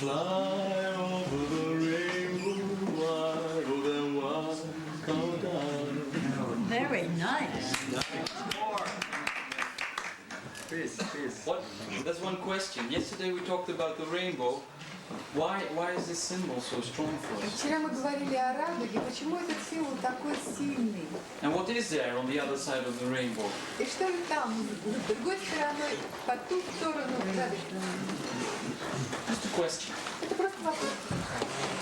Fly over the rainbow, wider than wide, come down. Very nice. Please. There's one question. Yesterday we talked about the rainbow. Why is this symbol so strong for us? Вчера мы говорили о радуге. Почему этот символ такой сильный? And what is there on the other side of the rainbow? И что же там, с другой стороной, по ту сторону радуги? Just a question. Это просто вопрос.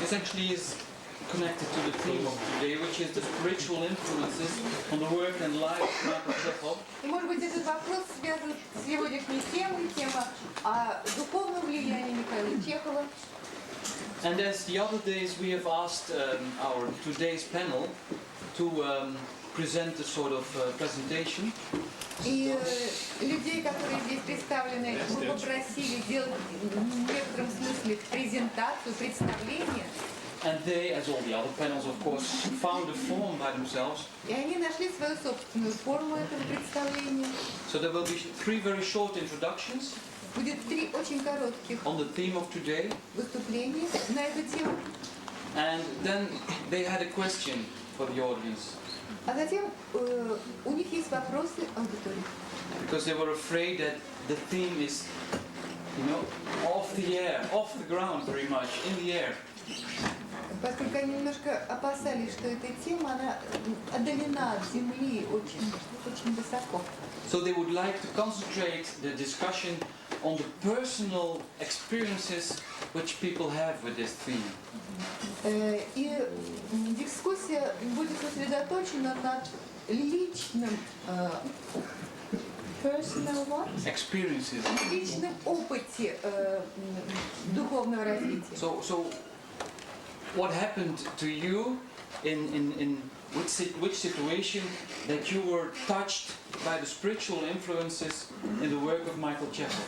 This actually is connected to the theme of today, which is the spiritual influences on the work and life of Michael Chekhov. И, может быть, этот вопрос связан с сегодняшней темой, тема о духовном влиянии Михаила Чехова. And as the other days, we have asked our today's panel to present a sort of presentation. И людей, которые здесь представлены, мы попросили делать в некотором смысле презентацию, представление. And they, as all the other panels, of course, found a form by themselves. И они нашли свою собственную форму этого представления. So there will be 3 very short introductions. Будет 3 очень коротких on the theme of today. выступления на эту тему. And then they had a question for the audience. А затем у них есть вопросы аудитории. Because they were afraid that the theme is, off the air, off the ground very much, in the air. Поскольку они немножко опасались, что эта тема, она отдалена от земли очень, очень высоко. So they would like to concentrate the discussion on the personal experiences which people have with this theme. И дискуссия будет сосредоточена над личным personal what? Experiences. Личном опыте духовного развития. So what happened to you in which situation that you were touched by the spiritual influences in the work of Michael Chekhov?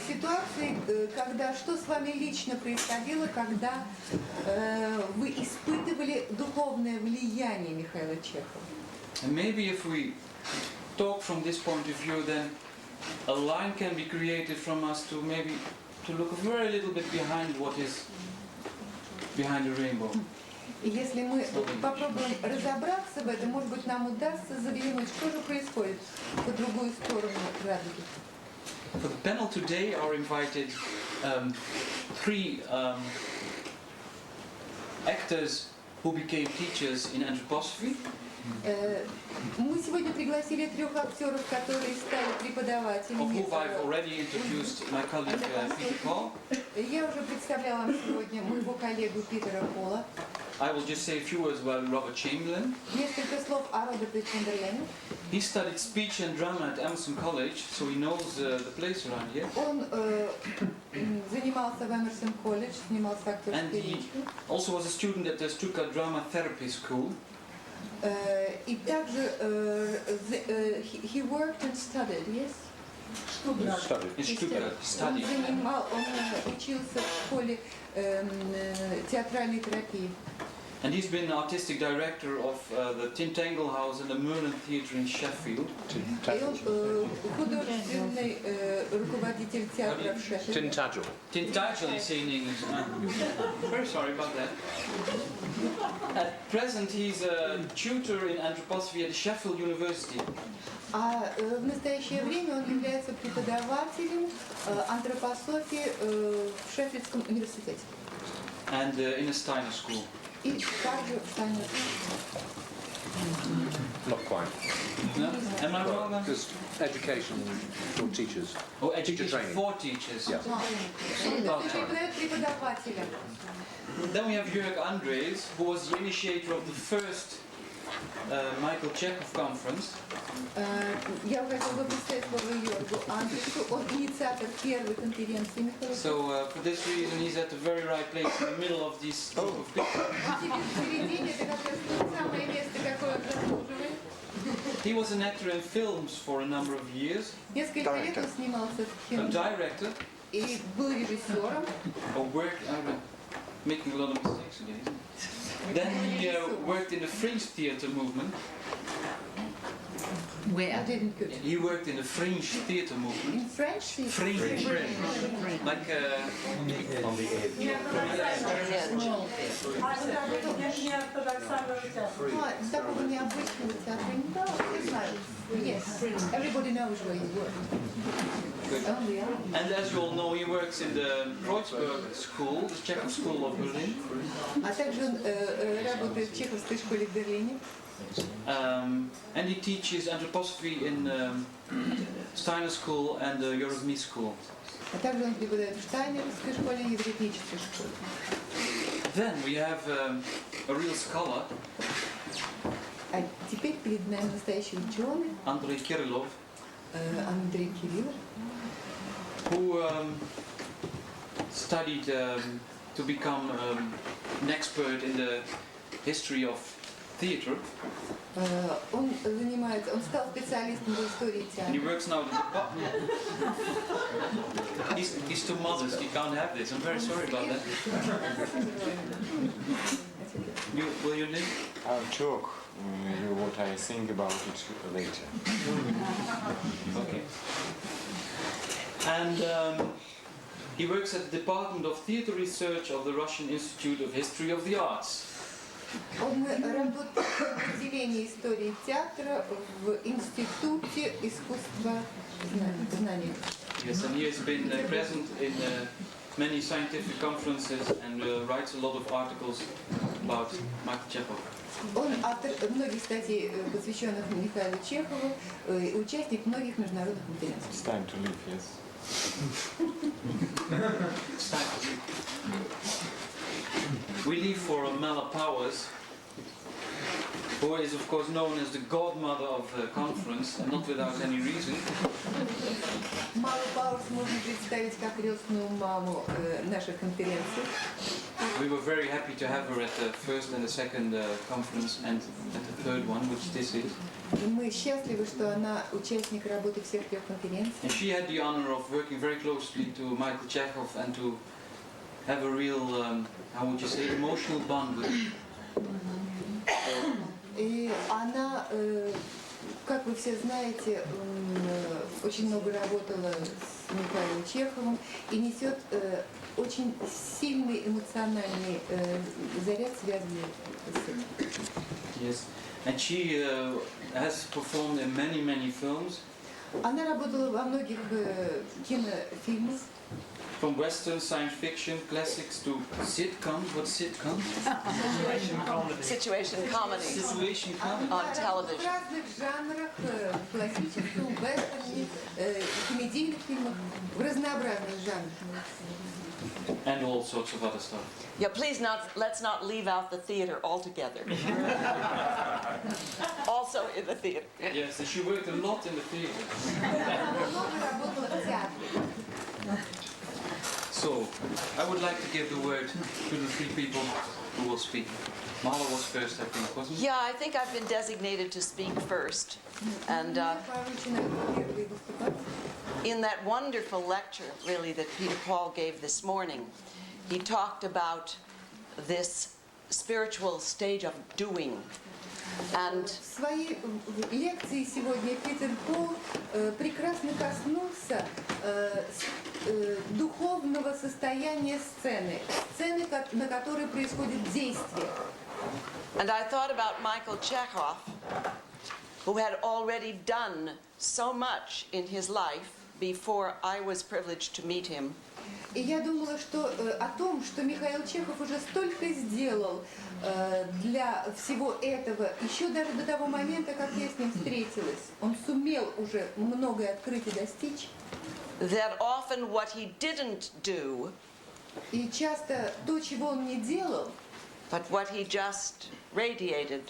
Ситуации, когда что с вами лично происходило, когда вы испытывали духовное влияние Михаила Чехова? And maybe if we talk from this point of view, then a line can be created from us to maybe to look a very little bit behind what is behind the rainbow. И если мы попробуем разобраться в этом, может быть, нам удастся заглянуть, что же происходит по другую сторону радуги. For the panel today are invited 3 actors who became teachers in anthroposophy. Мы сегодня пригласили 3 актеров, которые стали преподавателями. Of whom I've already introduced my colleague Peter Paul. Я уже представляла вам сегодня моего коллегу Питера Пола. I will just say a few words about Robert Chamberlain. Несколько слов о Роберте Чемберлене. He studied speech and drama at Emerson College, so he knows the place around here. Он занимался в Emerson College, занимался актерской And he речью. also was a student at the Stuttgart Drama Therapy School. И также he worked and studied, yes? In Stuttgart, studied. Он учился в школе театральной терапии. And he's been artistic director of the Tintangle House and the Merlin Theatre in Sheffield. И он художественный руководитель театра в Шеффилде. Tintangle, you say in English. Very sorry about that. At present, he's a tutor in anthroposophy at Sheffield University. А в настоящее время он является преподавателем антропософии в Шеффилдском университете. And in a Steiner school. И также в Стайнер. Not quite. No? Am I wrong? Because education for teachers. Oh, education training. for teachers. Yeah. Преподает преподавателя. Then we have Joerg Andrees, who was the initiator of the first Michael Chekhov conference. Я хотела бы представить слово Йоргу Андресу. Он инициатор первой конференции Михаила. So for this reason, he's at the very right place in the middle of this group of people. В середине это как раз то самое место, какое он заслуживает. He was an actor in films for a number of years. Несколько лет он снимался в A кино director. и был режиссером. Making a lot of mistakes again. Then he worked in the Fringe theatre movement. I Where? didn't get it. He worked in the French theatre movement. In French? French. Like On the edge. Такого необычного театра не было. Я знаю. Yes, everybody knows where you work. Only I. and as you all know, he works in the Kreuzberg School, the Chekhov School of Berlin. А также он работает в Чеховской школе в Берлине. And he teaches anthroposophy in Steiner School and the Joerg Andrees School. А также он преподает в Штайнерской школе и в еврейской школе. Then we have a real scholar, А теперь перед нами настоящий ученый Andrei Kirillov, Андрей Кириллов, who studied to become an expert in the history of theatre. Он стал специалистом в истории And he театра. works now at the department. He's too modest, he can't have this. I'm very sorry about that. Will you live? I'll talk you what I think about it later. Okay. And he works at the Department of Theatre Research of the Russian Institute of History of the Arts. Он работает в отделении истории театра в Институте искусства знаний. Yes, and he has been present in many scientific conferences and writes a lot of articles about Michael Chekhov. Он автор многих статей, посвященных Михаилу Чехову, и участник многих международных конференций. It's time to leave, yes. It's time to leave. We leave for Mala Powers, who is of course known as the godmother of the conference, and not without any reason. Малу Пауэрс можно представить как крестную маму нашей конференции. We were very happy to have her at the first and the second conference and at the third one, which this is. И мы счастливы, что она участник работы всех трех конференций. And she had the honor of working very closely to Michael Chekhov and to have a real, how would you say, emotional bond with him. И она, как вы все знаете, очень много работала с Михаилом Чеховым и несет очень сильный эмоциональный заряд, связанный с этим. Yes, and she has performed in many films. Она работала во многих кинофильмах. From Western science fiction classics to sitcoms. What's sitcoms? Situation comedies Situation comedy. on В television. разных жанрах, классическом, вестерне, комедийных фильмах, в разнообразных жанрах. And all sorts of other stuff. Yeah, please let's not leave out the theater altogether. Also in the theater. Yes, and she worked a lot in the theatre. Много работала в театре. So, I would like to give the word to the three people who will speak. Mala was first, I think, wasn't it? Yeah, I think I've been designated to speak first. And in that wonderful lecture, really, that Peter Paul gave this morning, he talked about this spiritual stage of doing. And В своей лекции сегодня Питер Пол прекрасно коснулся духовного состояния сцены, на которой происходит действие. And I thought about Michael Chekhov, who had already done so much in his life before I was privileged to meet him. И я думала, что о том, что Михаил Чехов уже столько сделал для всего этого, еще даже до того момента, как я с ним встретилась, он сумел уже многое открыть и достичь. That often what he didn't do, И часто то, чего он не делал, but what he just radiated,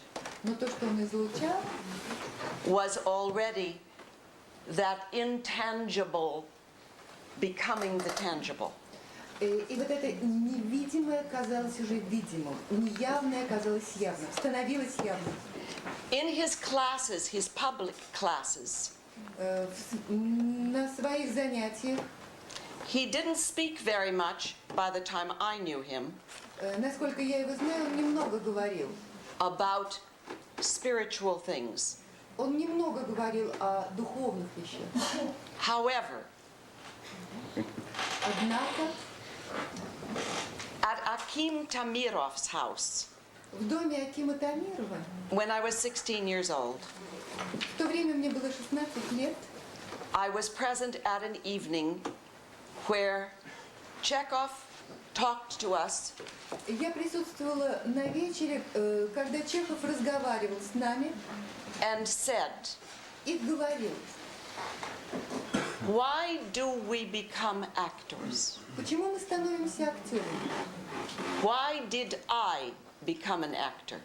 но то, что он излучал, was already that intangible becoming the tangible. И вот это невидимое казалось уже видимым, неявное казалось явным, становилось явным. In his classes, his public classes, На своих занятиях, he didn't speak very much by the time I knew him насколько я его знаю, он немного говорил. about spiritual things. он немного говорил о духовных вещах. However, Однако at Akim Tamirov's house, в доме Акима Тамирова, when I was 16 years old, в то время мне было 16 лет, I was present at an evening where Chekhov talked to us я присутствовала на вечере, когда Чехов разговаривал с нами and said, и говорил, "Why do we become actors? почему мы становимся актерами? Why did I become an actor?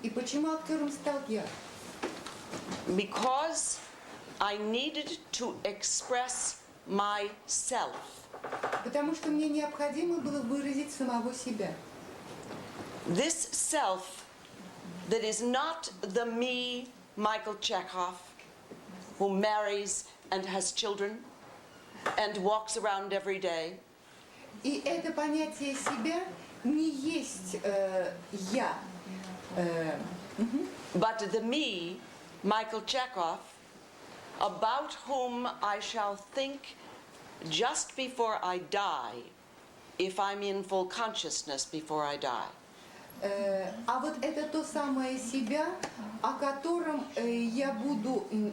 И почему актером стал я? Because I needed to express myself. Потому что мне необходимо было выразить самого себя. This self that is not the me, Michael Chekhov, who marries and has children and walks around every day, И это понятие себя не есть я. but the me, Michael Chekhov, about whom I shall think just before I die, if I'm in full consciousness before I die. А вот это то самое себя, о котором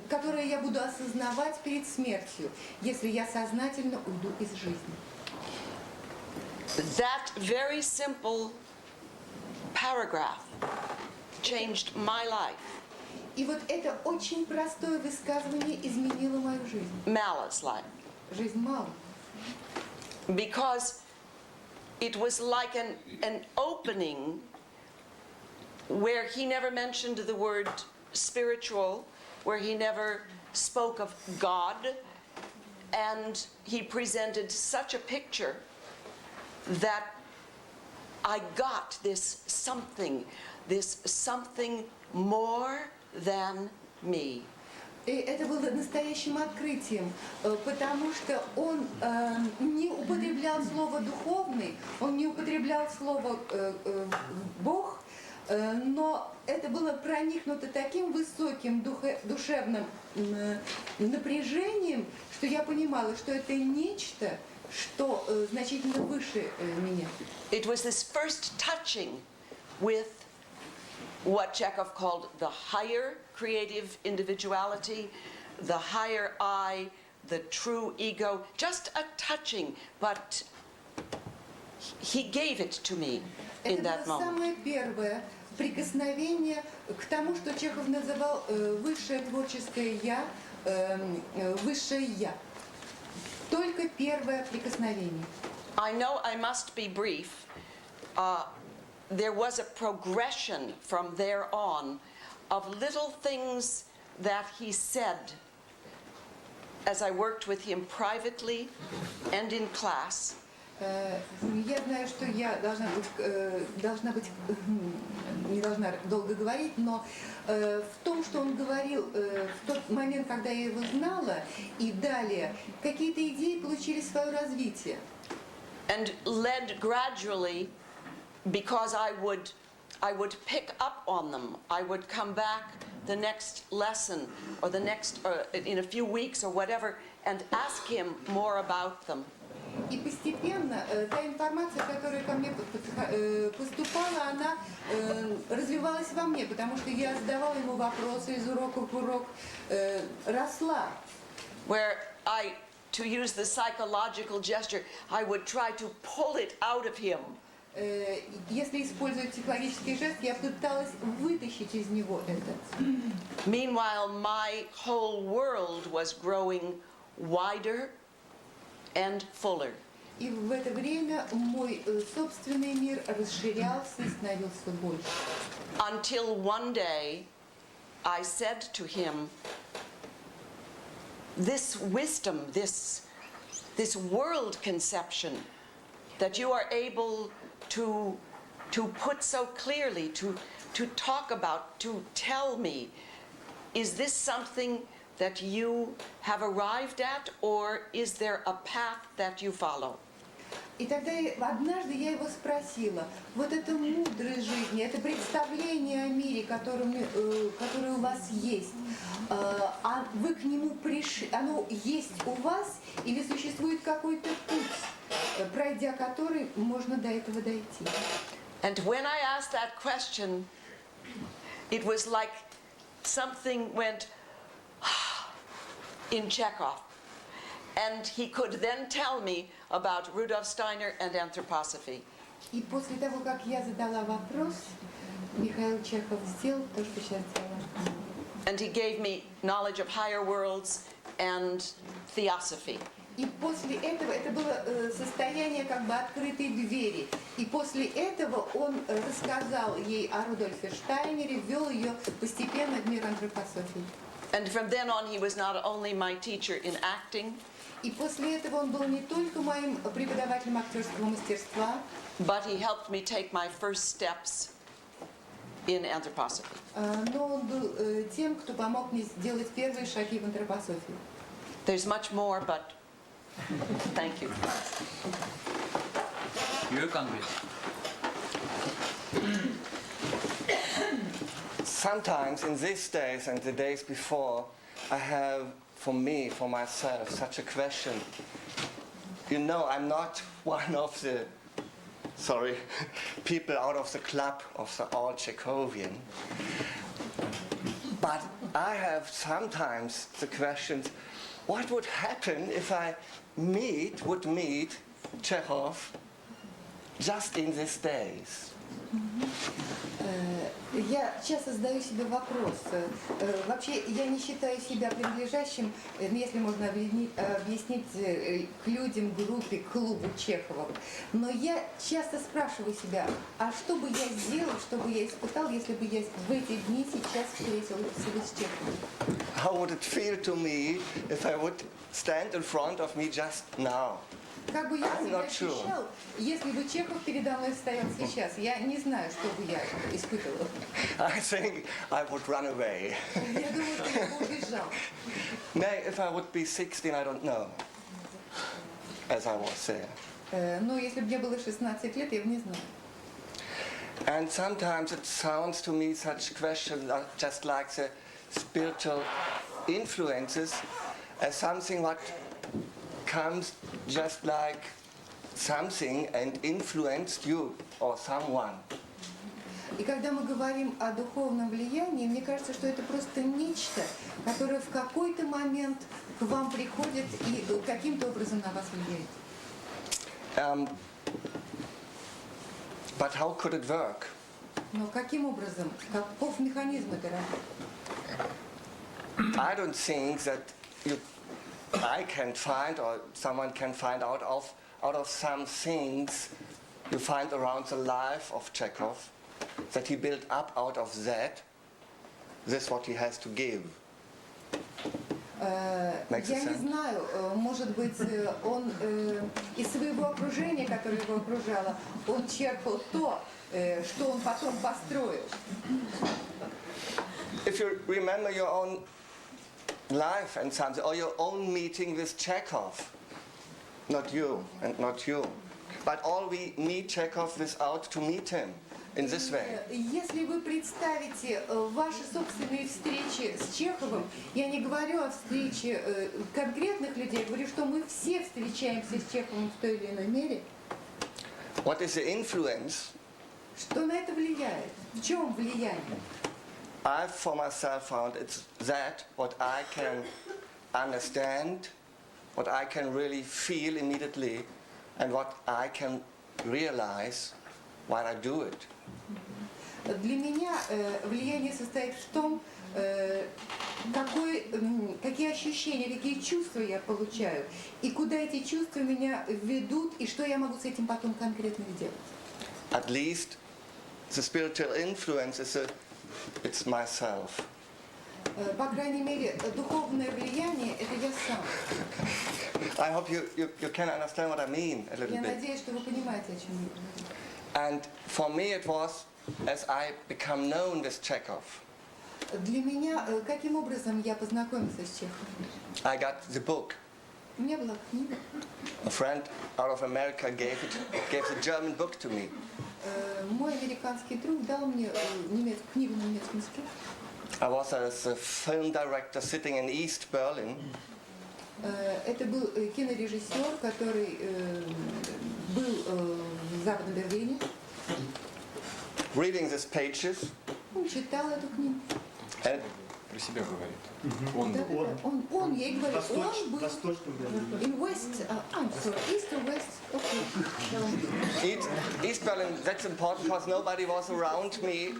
которое я буду осознавать перед смертью, если я сознательно уйду из жизни. That very simple paragraph changed my life. И вот это очень простое высказывание изменило мою жизнь. Mala's life. Жизнь мало. Because it was like an opening where he never mentioned the word spiritual, where he never spoke of God, and he presented such a picture that I got this something more than me. И это было настоящим открытием, потому что он не употреблял слово «духовный», он не употреблял слово «бог», но это было проникнуто таким высоким душевным напряжением, что я понимала, что это нечто, что значительно выше меня. It was this first touching with what Chekhov called the higher creative individuality, the higher I, the true ego, just a touching, but he gave it to me in that Это было moment. самое первое прикосновение к тому, что Чехов называл высшее творческое «я», высшее «я». Только первое прикосновение. I know I must be brief. There was a progression from there on of little things that he said as I worked with him privately and in class. Я знаю, что я не должна долго говорить, но в том, что он говорил в тот момент, когда я его знала, и далее, какие-то идеи получили свое развитие. And led gradually, because I would pick up on them. I would come back the next lesson or the next in a few weeks or whatever and ask him more about them. И постепенно та информация, которая ко мне поступала, она развивалась во мне, потому что я задавала ему вопросы из урока в урок, росла. Where to use the psychological gesture, I would try to pull it out of him. Если использовать психологический жест, я пыталась вытащить из него это. Meanwhile, my whole world was growing wider and fuller. И в это время мой собственный мир расширялся и становился больше. Until one day, I said to him, this wisdom, this world conception that you are able to put so clearly, to talk about, to tell me, is this something that you have arrived at, or is there a path that you follow? И тогда однажды я его спросила, вот это мудрость жизни, это представление о мире, которое у вас есть, а вы к нему пришли, оно есть у вас или существует какой-то путь, пройдя который можно до этого дойти? And when I asked that question, it was like something went in Chekhov. And he could then tell me about Rudolf Steiner and anthroposophy. И после того, как я задала вопрос, Михаил Чехов сделал то, что сейчас делала. And he gave me knowledge of higher worlds and theosophy. И после этого, это было состояние как бы открытой двери. И после этого он рассказал ей о Рудольфе Штайнере, ввел ее постепенно в мир антропософии. And from then on, he was not only my teacher in acting, И после этого он был не только моим преподавателем актерского мастерства, but he helped me take my first steps in anthroposophy. но он был тем, кто помог мне сделать первые шаги в антропософии. There's much more, but thank you. Joerg Andrees. Sometimes in these days and the days before, I have, for myself, such a question. You know, I'm not one of the, people out of the club of the all Chekhovian. But I have sometimes the question, what would happen if I would meet Chekhov just in these days? Я часто задаю себе вопрос. Вообще, я не считаю себя принадлежащим, если можно объяснить, к людям, группе, клубу Чехова. Но я часто спрашиваю себя, а что бы я сделал, что бы я испытал, если бы я в эти дни сейчас встретилась с Чеховым? How would it feel to me if I would stand in front of me just now? Как бы я себя ощущал, если бы Чехов передо мной стоял сейчас? Я не знаю, что бы я испытывала. I think I would run away. Я думаю, что я бы убежал. If I would be 16, I don't know. As I was there. Но если бы мне было 16 лет, я бы не знала. And sometimes it sounds to me such questions just like the spiritual influences as something what comes just like something and influenced you or someone. И когда мы говорим о духовном влиянии, мне кажется, что это просто нечто, которое в какой-то момент к вам приходит и каким-то образом на вас влияет. But how could it work? Но каким образом? Каков механизм этой работы? I don't think that I can find or someone can find out of some things you find around the life of Chekhov that he built up out of that. This is what he has to give. Я не знаю, может быть, он из своего окружения, которое его окружало, он черпал то, что он потом построил. If you remember your own life and something, or your own meeting with Chekhov, not you and not you, but all we meet Chekhov without to meet him in this way. Если вы представите ваши собственные встречи с Чеховым, я не говорю о встрече конкретных людей, я говорю, что мы все встречаемся с Чеховым в той или иной мере. What is the influence? Что на это влияет? В чем влияние? I for myself found it's that what I can understand, what I can really feel immediately, and what I can realize while I do it. Для меня влияние состоит в том, какие ощущения, какие чувства я получаю, и куда эти чувства меня ведут, и что я могу с этим потом конкретно сделать. At least the spiritual influence it's myself. По крайней мере, духовное влияние – это я сам. I hope you can understand what I mean a little Я bit. надеюсь, что вы понимаете, о чем я. And for me it was as I become known with Chekhov. Для меня, каким образом я познакомился с Чеховым? I got the book. У меня была книга. A friend out of America gave the German book to me. Мой американский друг дал мне книгу на немецком языке. I was as a film director sitting in East Berlin. Это был кинорежиссер, который был в Западном Берлине. Reading these pages. Он читал эту книгу. And Про себя говорит. Он Да, он, я и говорю, он был Восточном Берлине. in West, I'm sorry, East or West, okay. East Berlin, that's important because nobody was around me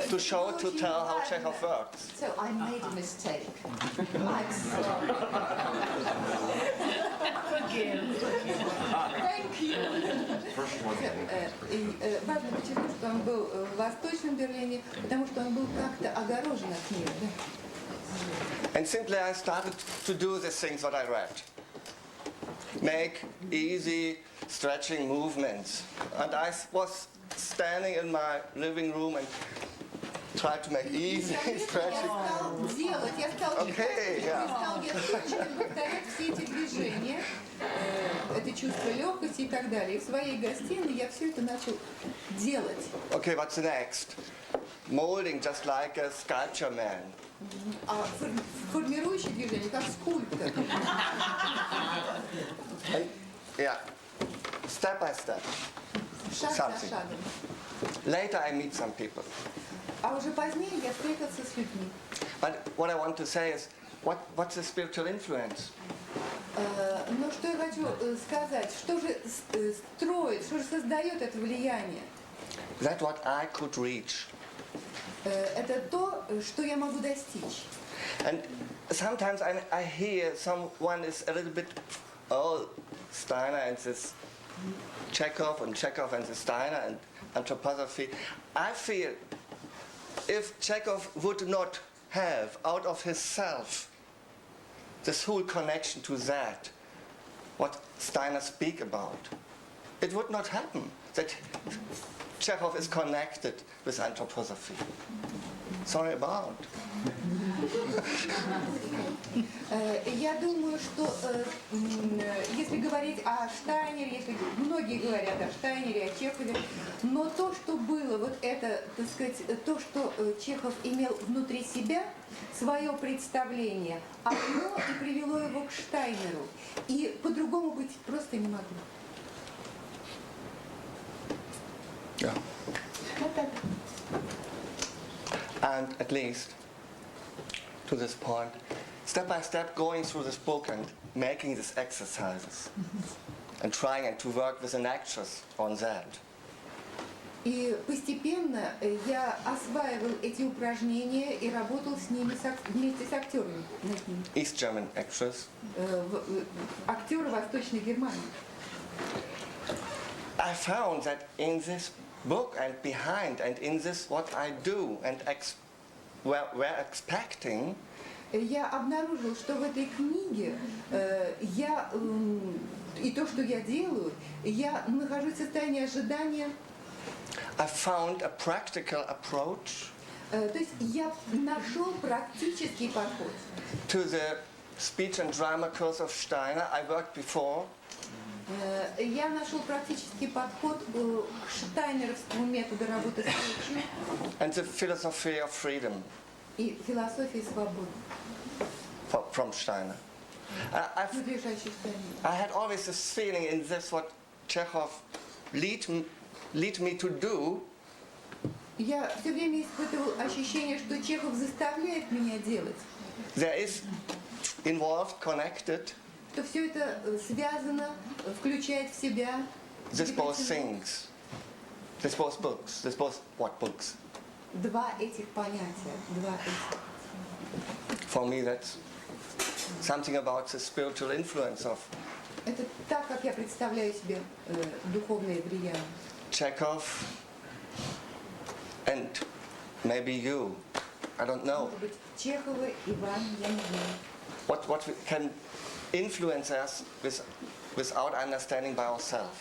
to tell how Chekhov works. So I made a mistake. I'm sorry. Thank you. И важно почему, что он был в Восточном Берлине, потому что он был как-то огорожен от мира. And simply I started to do the things what I read. Make easy stretching movements. And I was standing in my living room and tried to make easy stretching. Я стал повторять все эти движения, это чувство легкости и так далее. И в своей гостиной я все это начал делать. Okay, what's next? Molding just like a sculpture man. Формирующие движения, как скульптор. Yeah, step by step. Шаг за шагом. Later I meet some people. А уже позднее я встретился с людьми. But what I want to say is, what's the spiritual influence? Но что я хочу сказать, что же строит, что же создает это влияние? That's what I could reach. Это то, что я могу достичь. And sometimes I hear someone is a little bit, oh, Steiner and this Chekhov and this Steiner and anthroposophy. I feel if Chekhov would not have out of his self this whole connection to that, what Steiner speak about, it would not happen. That Chekhov is connected with anthroposophy. Sorry about. Я думаю, что если говорить о Штайнере, если многие говорят о Штайнере, о Чехове, но то, что было, вот это, так сказать, то, что Чехов имел внутри себя, свое представление, оно и привело его к Штайнеру. И по-другому быть просто не могло. Yeah. Вот так. And at least to this point, step by step going through this book and making these exercises and trying to work with an actress on that. И постепенно я осваивал эти упражнения и работал с ними вместе с актерами над ними. East German actress. Актеры Восточной Германии. I found that in this book and behind and in this what I do and we're expecting, я обнаружил, что в этой книге и то, что я делаю, я нахожусь в состоянии ожидания. I found a practical approach. То есть я нашел практический подход. To the speech and drama course of Steiner, I worked before. Я нашел практический подход к штайнеровскому методу работы с речью. And the philosophy of freedom. И философии свободы. From Steiner. I had always this feeling in this what Chekhov lead me to do. Я все время испытывал ощущение, что Чехов заставляет меня делать. There is involved, connected. Что все это связано, включает в себя. This both things. This both books. This both what books? Два этих понятия. For me, that's something about the spiritual influence of. Это так, как я представляю себе духовное влияние. Chekhov and maybe you. I don't know. Может быть, Чехова, Иван, я не знаю. What can influence us without understanding by ourselves,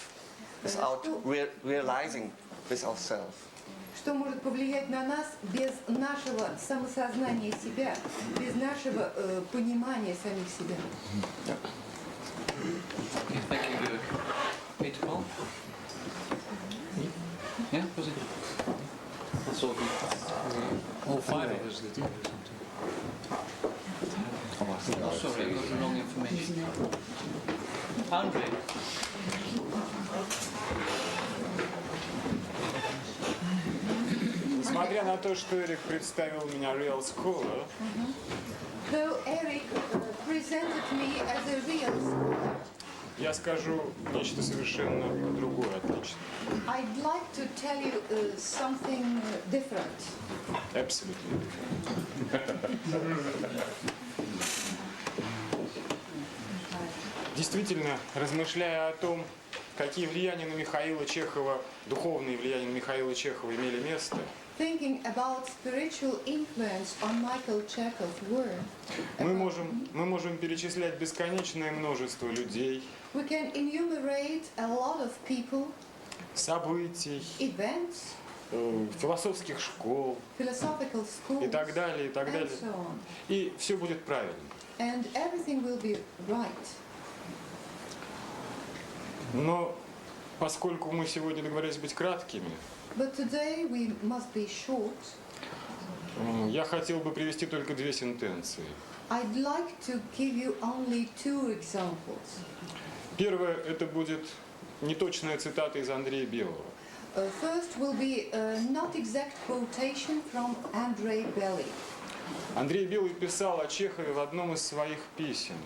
without realizing with ourselves. Что может повлиять на нас без нашего самосознания себя, без нашего понимания самих себя? Yeah. Oh, sorry, I got the wrong information. Andrei. Несмотря на то, что Эрик представил меня real scholar, Though Eric presented me as a real scholar, я скажу нечто совершенно другое, отлично. I'd like to tell you something different. Absolutely. Действительно, размышляя о том, какие влияния на Михаила Чехова, духовные влияния на Михаила Чехова имели место, Thinking about spiritual influence on Michael Chekhov's work, мы можем перечислять бесконечное множество людей, we can enumerate a lot of people, событий, events, философских школ philosophical schools, и так далее, и так and далее. so on. И все будет правильно. And everything will be right. Но поскольку мы сегодня договорились быть краткими, But today we must be short. я хотел бы привести только две сентенции. I'd like to give you only two examples. Первое, это будет неточная цитата из Андрея Белого. First will be not exact quotation from Andrei Belly. Андрей Белый писал о Чехове в одном из своих писем.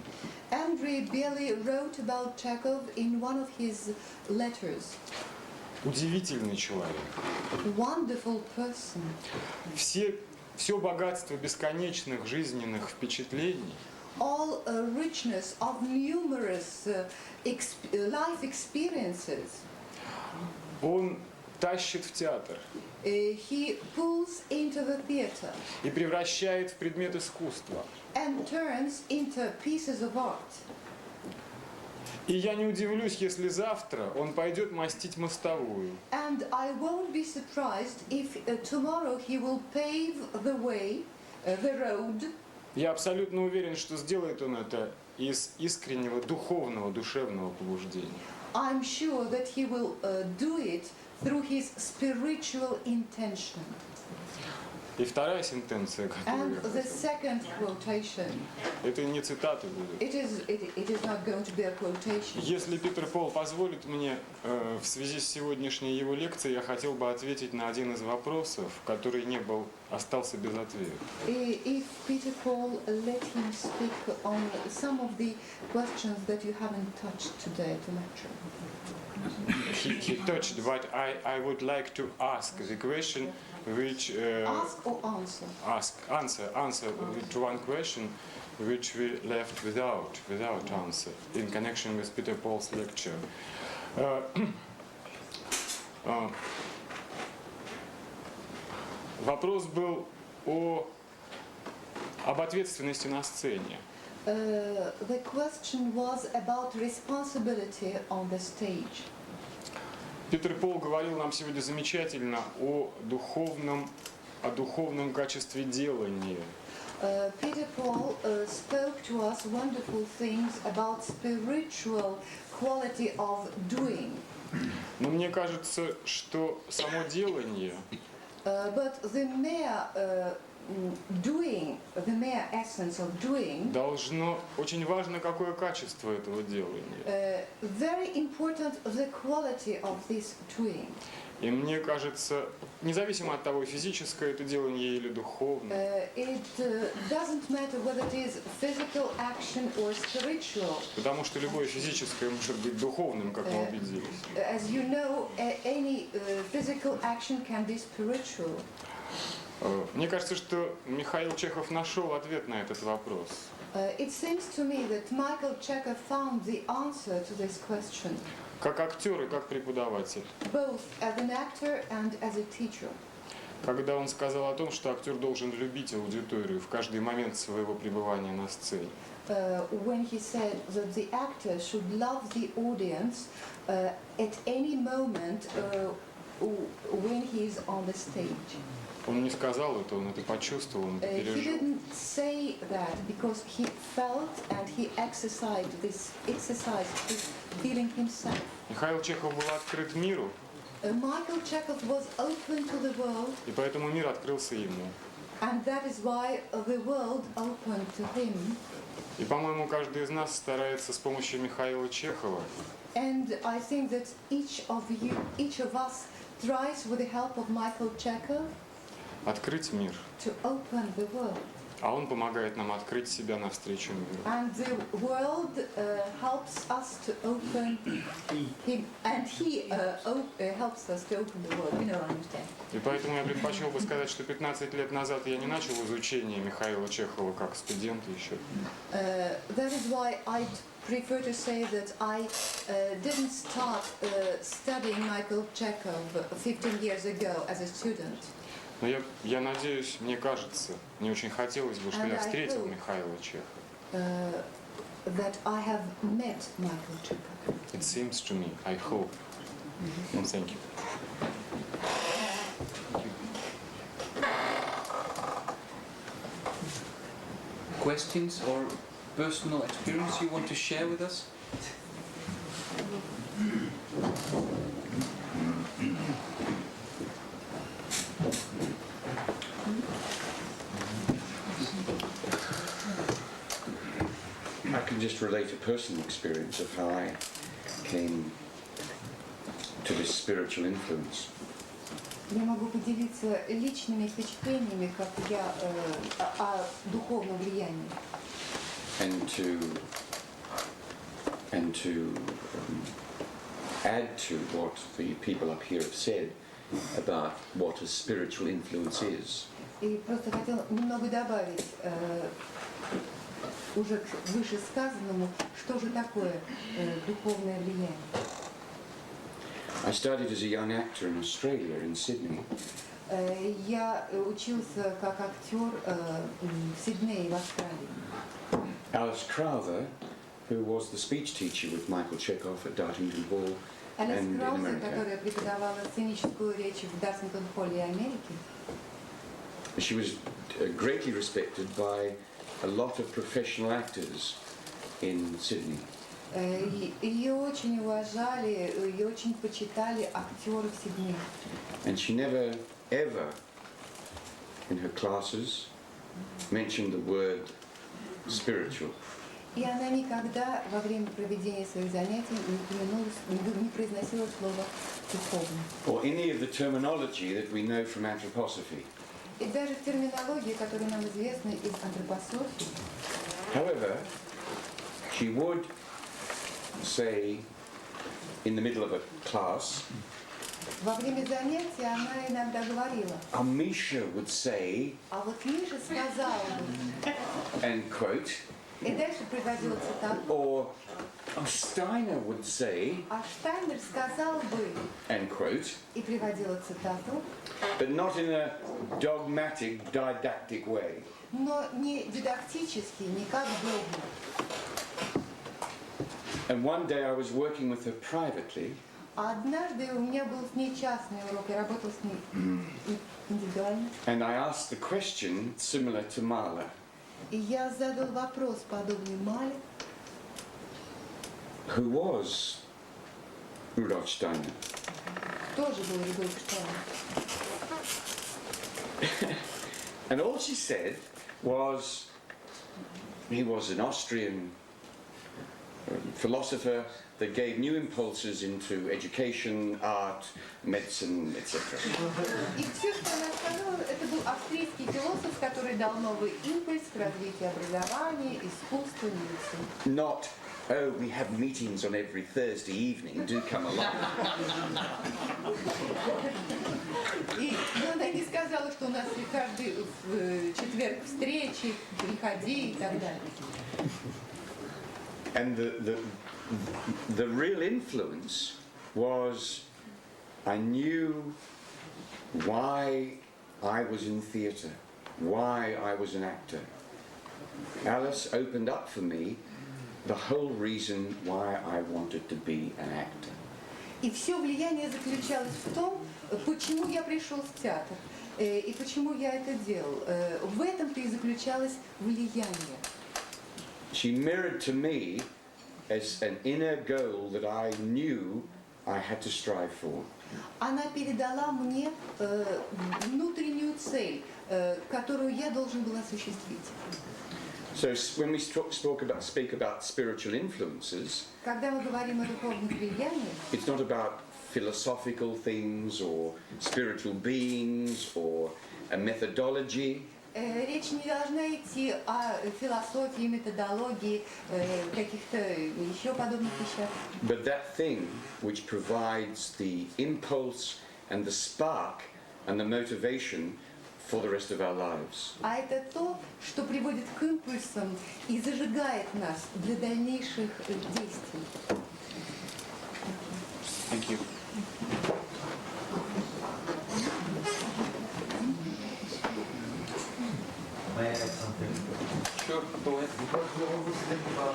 Andrei Belly wrote about Chekhov in one of his letters. Удивительный человек. Wonderful person. Все богатство бесконечных жизненных впечатлений, All richness of numerous life experiences. он тащит в театр He pulls into the theater и превращает в предмет искусства. and turns into pieces of art. И я не удивлюсь, если завтра он пойдет мастить мостовую. And I won't be surprised if tomorrow he will pave the way, the road. Я абсолютно уверен, что сделает он это из искреннего духовного, душевного побуждения. I'm sure that he will do it through his spiritual intention. И вторая сентенция, которую я And the хотел, second quotation, это не цитаты будет. it is not going to be a quotation. Если Питер Пол позволит мне, в связи с сегодняшней его лекцией, я хотел бы ответить на один из вопросов, который остался без ответа. If Peter Paul let him speak on some of the questions that you haven't touched today at the lecture. He touched, but I would like to ask the question which Ask or answer? answer to one question which we left without answer in connection with Peter Paul's lecture. Вопрос был об ответственности на сцене. The question was about responsibility on the stage. Питер Пол говорил нам сегодня замечательно о духовном качестве делания. Peter Paul spoke to us wonderful things about spiritual quality of doing. Но мне кажется, что само делание But the mere doing, the mere essence of doing, очень важно, какое качество этого делания. very important the quality of this doing. И мне кажется, независимо от того, физическое это делание или духовное, It doesn't matter whether it is physical action or spiritual. потому что любое физическое может быть духовным, как мы убедились. As you know, any physical action can be spiritual. Мне кажется, что Михаил Чехов нашел ответ на этот вопрос. It seems to me that Michael Chekhov found the answer to this question, Как актер и как преподаватель. both as an actor and as a teacher. Когда он сказал о том, что актер должен любить аудиторию в каждый момент своего пребывания на сцене. When he said that the actor should love the audience at any moment when he is on the stage. Он не сказал это, он это почувствовал, он это He пережил. didn't say that because he felt and he exercised this feeling himself. Михаил Чехов был открыт миру, Michael Chekhov was open to the world, и поэтому мир открылся ему. And that is why the world opened to him. И, по-моему, каждый из нас старается с помощью Михаила Чехова And I think that each of us tries with the help of Michael Chekhov открыть мир. to open the world. А он помогает нам открыть себя навстречу миру. And the world helps us to open him, and he helps us to open the world. You know, I understand. И поэтому я предпочел бы сказать, что 15 лет назад я не начал изучение Михаила Чехова как студент еще. That is why I prefer to say that I didn't start studying Michael Chekhov 15 years ago as a student. Но я надеюсь, мне кажется, мне очень хотелось бы, что я встретил Михаила Чехова. That I have met Michael Chekhov. It seems to me, I hope. Thank you. Questions or personal experience you want to share with us? I can just relate a personal experience of how I came to this spiritual influence. Я могу поделиться личными впечатлениями, как я о духовном влиянии. And to add to what the people up here have said about what a spiritual influence is. И просто хотела немного добавить уже к вышесказанному, что же такое духовное влияние. I studied as a young actor in Australia, in Sydney. Я учился как актер в Сиднее, в Австралии. Alice Crowther, who was the speech teacher with Michael Chekhov at Dartington Hall and Алис in Краузе, America. которая преподавала сценическую речь в Дарсингтон-Холле Америки, She was greatly respected by a lot of professional actors in Sydney. ее очень уважали, ее очень почитали актеры в Сиднее. And she never, ever, in her classes, mentioned the word spiritual. И она никогда во время проведения своих занятий не произносила слово «духовно». Or any of the terminology that we know from anthroposophy. И даже в терминологии, которая нам известна из антропософии. However, she would say in the middle of a class, Во время занятия она иногда говорила, Misha would say, а вот Миша сказал бы, and quote, и дальше приводила цитату, or Steiner would say, а Штайнер сказал бы, and quote, и приводила цитату, but not in a dogmatic, didactic way. но не дидактически, не как догма. And one day I was working with her privately, А однажды у меня был с ней частный урок, я работала с ней индивидуально. and I asked the question similar to Mahler. И я задал вопрос, подобный Мале, Who was Rudolf Steiner? тоже был Рудольф Штайнер. And all she said was, he was an Austrian philosopher that gave new impulses into education, art, medicine, etc. И все, что она сказала, это был австрийский философ, который дал новый импульс к развитию образования, искусства, медицины. Not, oh, we have meetings on every Thursday evening, do come along. Но она не сказала, что у нас каждый четверг встречи, приходи и так далее. And the real influence was, I knew why I was in theatre, why I was an actor. Alice opened up for me the whole reason why I wanted to be an actor. И все влияние заключалось в том, почему я пришел в театр и почему я это делал. В этом-то и заключалось влияние. She mirrored to me as an inner goal that I knew I had to strive for. Она передала мне внутреннюю цель, которую я должен был осуществить. So when we speak about spiritual influences, Когда мы говорим о духовных влияниях, it's not about philosophical things or spiritual beings or a methodology. речь не должна идти о философии, методологии, каких-то еще подобных вещах. But that thing which provides the impulse and the spark and the motivation for the rest of our lives. А это то, что приводит к импульсам и зажигает нас для дальнейших действий. Thank you. May I add something? Sure, go ahead. Because we always think about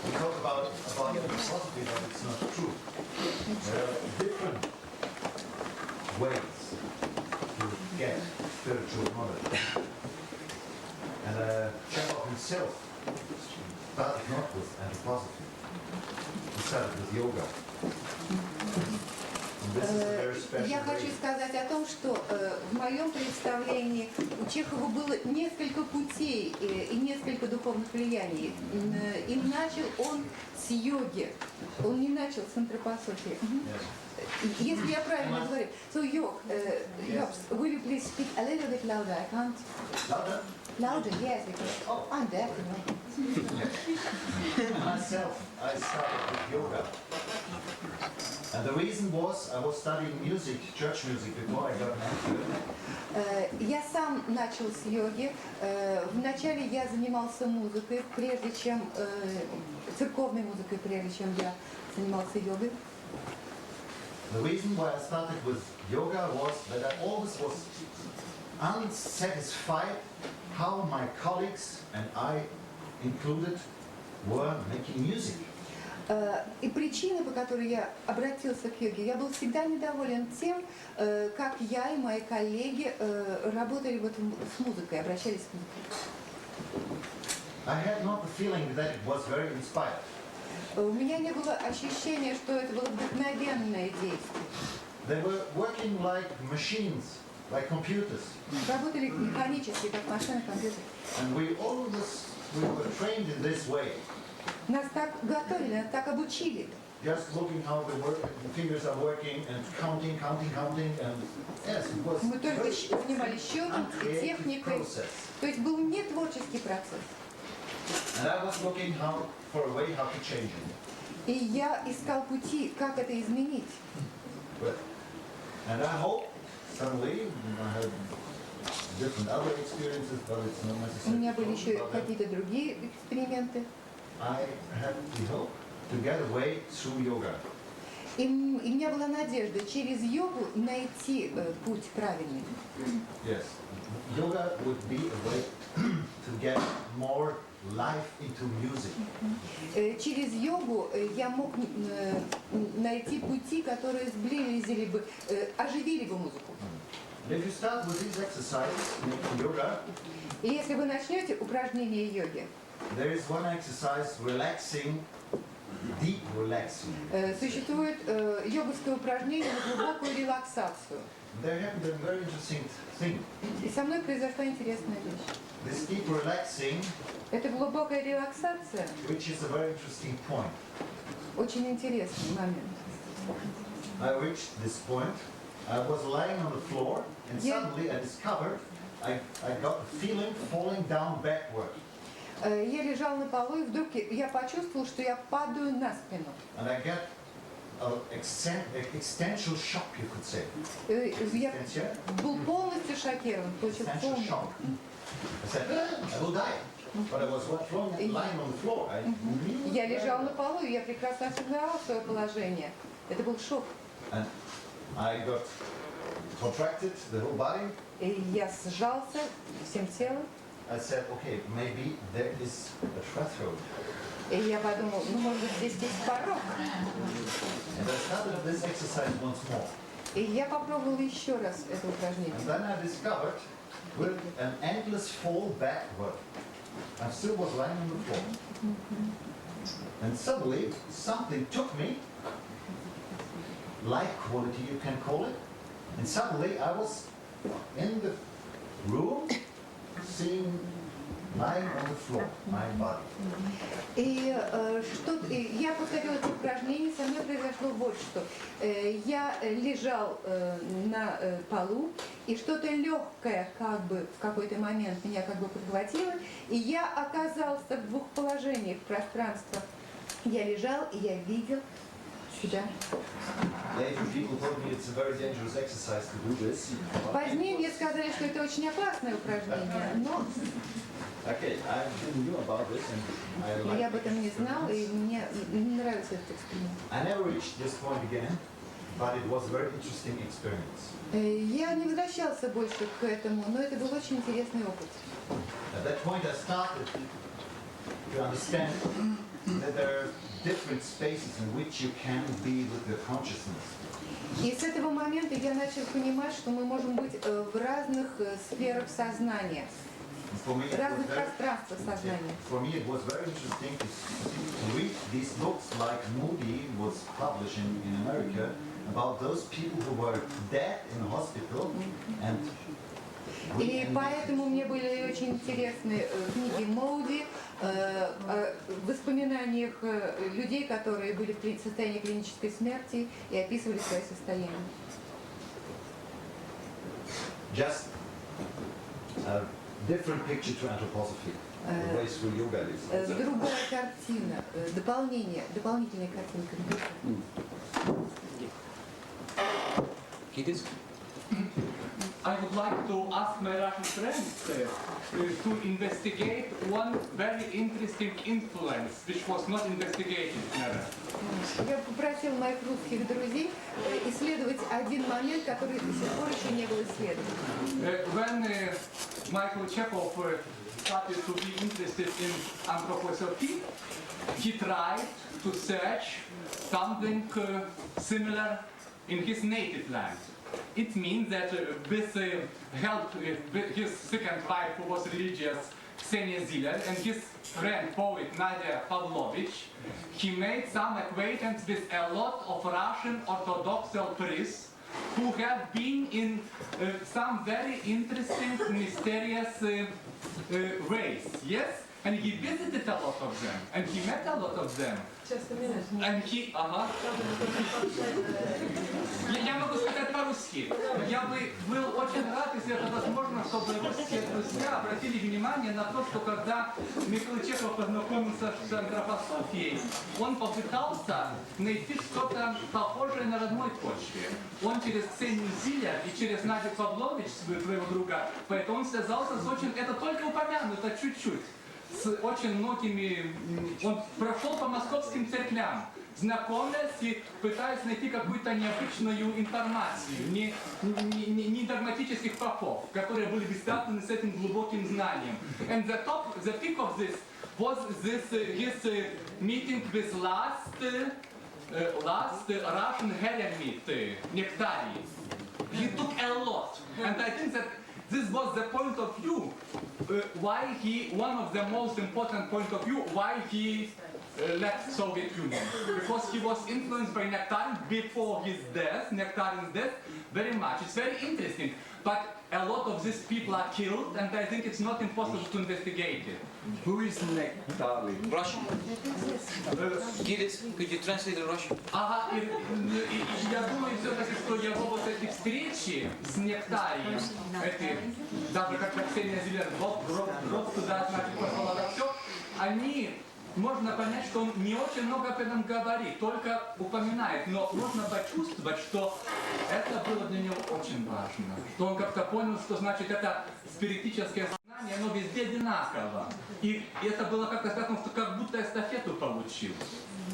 we talk about philosophy, but it's not true. There are different ways to get spiritual knowledge. And Chekhov himself started not with anthroposophy. He started with yoga. Я хочу сказать о том, что в моем представлении у Чехова было несколько путей и несколько духовных влияний. И начал он с йоги. Он не начал с антропософии. Если я правильно говорю. So, Joerg, will you please speak a little bit louder? I can't. Louder? Louder, yes, because I'm deaf, you know. Myself, I started with yoga. And the reason was I was studying music, church music, before I got married. Я сам начал с йоги. Вначале я занимался музыкой, прежде чем церковной музыкой, прежде чем я занимался йогой. The reason why I started with yoga was that I always was unsatisfied how my colleagues and I included were making music. И причина, по которой я обратился к йоге, я был всегда недоволен тем, как я и мои коллеги работали с музыкой, обращались к музыке. I had not the feeling that it was very inspired. У меня не было ощущения, что это было вдохновенное действие. They were working like machines, like computers. Работали механически, как машины, компьютеры. And we were trained in this way. Нас так готовили, нас так обучили. Just looking how the fingers are working and counting, and yes, it was Мы только very занимались счетом и uncreative техникой. process. То есть был не творческий процесс. And I was looking for a way how to change it. И я искал пути, как это изменить. And I hope suddenly I had different other experiences, but it's not У necessary. меня были to еще talk about that. какие-то другие эксперименты. I had the hope to get away through yoga. И у меня была надежда через йогу найти путь правильный. Yes, yoga would be a way to get more life into music. Через йогу я мог найти пути, которые сблизили бы, оживили бы музыку. If you start with these exercises in yoga, И если вы начнете упражнения йоги, there is one exercise relaxing, deep relaxing. Существует йоговское упражнение на глубокую релаксацию. There happened a very interesting thing. И со мной произошла интересная вещь. This deep relaxing, Это глубокая релаксация, which is a very interesting point. очень интересный момент. I reached this point. I was lying on the floor, and suddenly I discovered I got a feeling falling down backward. Я лежал на полу, и вдруг я почувствовал, что я падаю на спину. And I got an existential shock, you could say. Я был полностью шокирован, получил Existential полный. shock. I said, I will die. But I was lying on the floor. I knew Я лежал на полу, и я прекрасно осознавал свое положение. Это был шок. And I got contracted, the whole body. И я сжался всем телом. I said, okay, maybe there is a threshold. И я подумал, ну, может быть, здесь есть порог. And I started this exercise once more. И я попробовал еще раз это упражнение. And then I discovered with an endless fall backward. I still was lying on the floor. And suddenly, something took me, light quality you can call it, and suddenly I was in the room, seeing lying on the floor, my body. И я повторила это упражнение, со мной произошло вот что. Я лежал на полу, и что-то легкое как бы в какой-то момент меня как бы подхватило, и я оказался в двух положениях пространства. Я лежал, и я видел себя. Later people told me it's a very dangerous exercise to do this. Позднее мне сказали, что это очень опасное упражнение, но Okay, I didn't know about this and I я like об этом не знал, и мне нравится этот эксперимент. I never reached this point again, but it was a very interesting experience. Я не возвращался больше к этому, но это был очень интересный опыт. At that point I started to understand that there are different spaces in which you can be with your consciousness. И с этого момента я начал понимать, что мы можем быть в разных сферах сознания, For me, в разных пространствах сознания. for me it was very interesting to read these books like Moody was publishing in America about those people who were dead in the hospital and И поэтому мне были очень интересны книги Моуди, о воспоминаниях людей, которые были в состоянии клинической смерти и описывали свои состояния. just a different picture to anthroposophy, the way through yoga is. Другая картина, дополнительная картинка. Kidis? I would like to ask my Russian friends to investigate one very interesting influence which was not investigated never. Я попросил моих русских друзей исследовать один момент, который до сих пор еще не был исследован. When Michael Chekhov started to be interested in anthroposophy, he tried to search something similar in his native land. It means that with help with his second wife, who was religious, Ksenia Ziller, and his friend poet Nadia Pavlovich, he made some acquaintance with a lot of Russian Orthodox priests who have been in some very interesting, mysterious ways. Yes? And he visited a lot of them, and he met a lot of them. And he, Я могу сказать по-русски. Я бы был очень рад, если это возможно, чтобы русские друзья обратили внимание на то, что когда Михаил Чехов познакомился с антропософией, он попытался найти что-то похожее на родной почве. Он через Ксению Зиллер и через Надю Павлович, своего друга, поэтому он связался с очень... Это только упомянуто чуть-чуть. С очень многими, он прошел по московским церквям, знакомясь и пытаясь найти какую-то необычную информацию, не догматических попов, которые были бы связаны с этим глубоким знанием. And the peak of this was his meeting with last Russian heremit, Nectari. He took a lot, and I think that this was the point of view, one of the most important point of view, why he left Soviet Union. Because he was influenced by Nectarin before his death, Nectarin's death, very much. It's very interesting. But a lot of these people are killed, and I think it's not impossible to investigate it. Who is Nectarin? Russian. Gilles, could you translate in Russian? Ага, и я думаю все-таки, что его вот эти встречи с Нектарием, даже как Ксения Зиллер, вот туда, значит, пошла во все, они, можно понять, что он не очень много об этом говорит, только упоминает, но можно почувствовать, что это было для него очень важно, что он как-то понял, что, значит, это спиритическое сознание, оно везде одинаково, и это было как-то сказано, что как будто эстафету получил.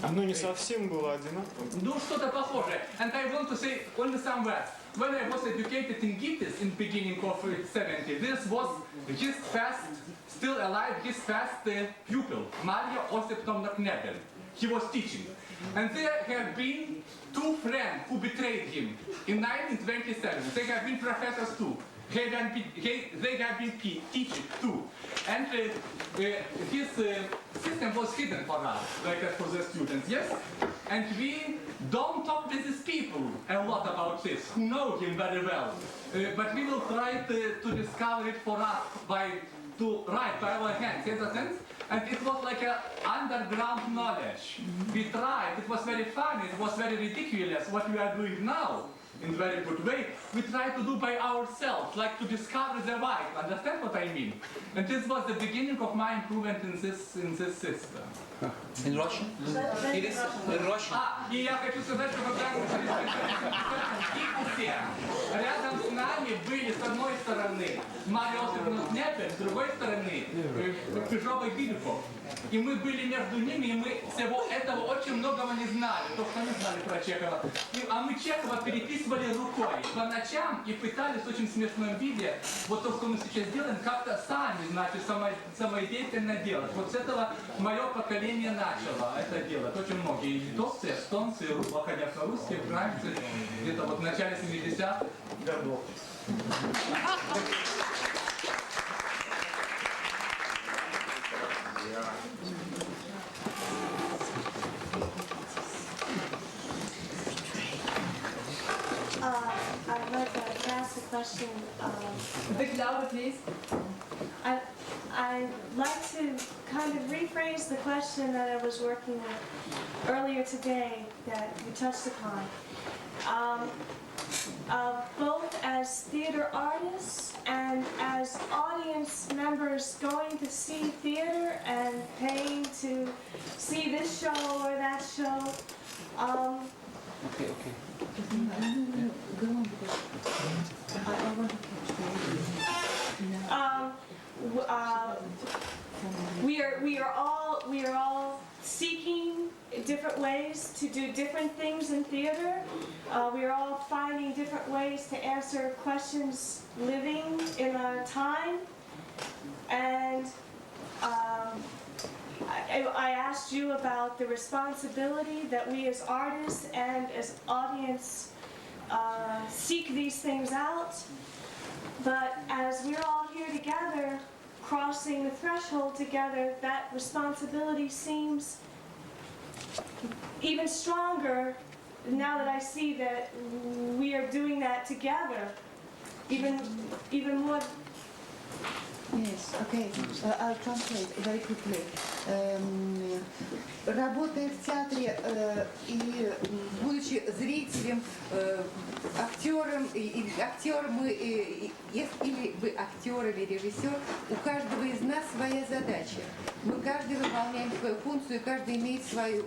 Оно не совсем было одинаково. Ну, что-то похожее. And I want to say only some words. When I was educated in Gittes in the beginning of 70s, this was his first, still alive, his first pupil, Maria Osiptovna Knebel. He was teaching. And there have been two friends who betrayed him in 1927. They have been professors too. they have been teaching too. And his system was hidden for us, like for the students, yes? And we don't talk with these people a lot about this, who know him very well. But we will try to discover it for us to write by our hands, in the sense. And it was like an underground knowledge. We tried, it was very funny, it was very ridiculous what we are doing now. In a very good way, we try to do by ourselves, like to discover the why. Understand what I mean? And this was the beginning of my improvement in this system. In Russian? It is in Russian. И я хочу сказать, что когда мы шли все, рядом с нами были с одной стороны Мария Осиповна Снепель, с другой стороны Пежова и Бирюков. И мы были между ними, и мы всего этого очень многого не знали, то, что они знали про Чехова. А мы Чехова переписывали рукой по ночам и пытались в очень смешном виде, вот то, что мы сейчас делаем, как-то сами, значит, самодеятельно делать. Вот с этого мое поколение начало это делать. Очень многие и литовцы, эстонцы, конечно, русские, украинцы, где-то вот в начале 70-х годов. I'd like to ask a question. A bit louder, please. I'd like to kind of rephrase the question that I was working with earlier today that you touched upon. Both as theater artists and as audience members going to see theater and paying to see this show or that show. Okay. We are all seeking different ways to do different things in theater. We are all finding different ways to answer questions living in our time. And I asked you about the responsibility that we as artists and as audience seek these things out. But as we're all here together, crossing the threshold together, that responsibility seems even stronger now that I see that we are doing that together, even more. Yes, okay. I'll translate very quickly. Работая в театре и будучи зрителем, актером, или вы актер или режиссер, у каждого из нас своя задача. Мы каждый выполняем свою функцию, каждый имеет свою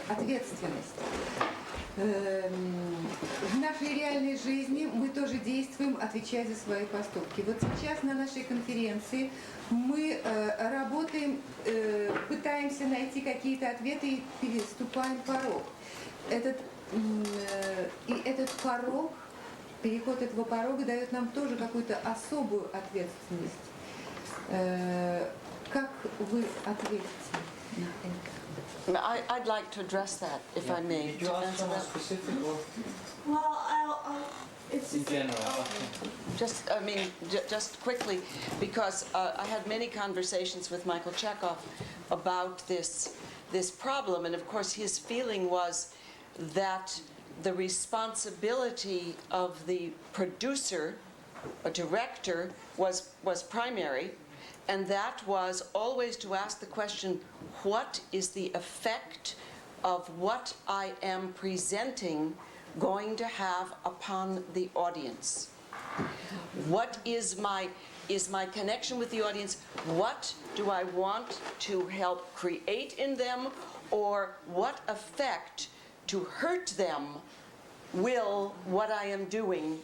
ответственность. В нашей реальной жизни мы тоже действуем, отвечая за свои поступки. Вот сейчас на нашей конференции мы работаем, пытаемся найти какие-то ответы и переступаем порог. Этот порог, переход этого порога дает нам тоже какую-то особую ответственность. Как вы ответите на это? I'd like to address that, if I may. Did you ask someone specific or Well, it's in general? Okay. Just quickly, because I had many conversations with Michael Chekhov about this problem, and of course his feeling was that the responsibility of the producer, a director, was primary, and that was always to ask the question, what is the effect of what I am presenting going to have upon the audience? What is my connection with the audience? What do I want to help create in them, or what effect to hurt them will what I am doing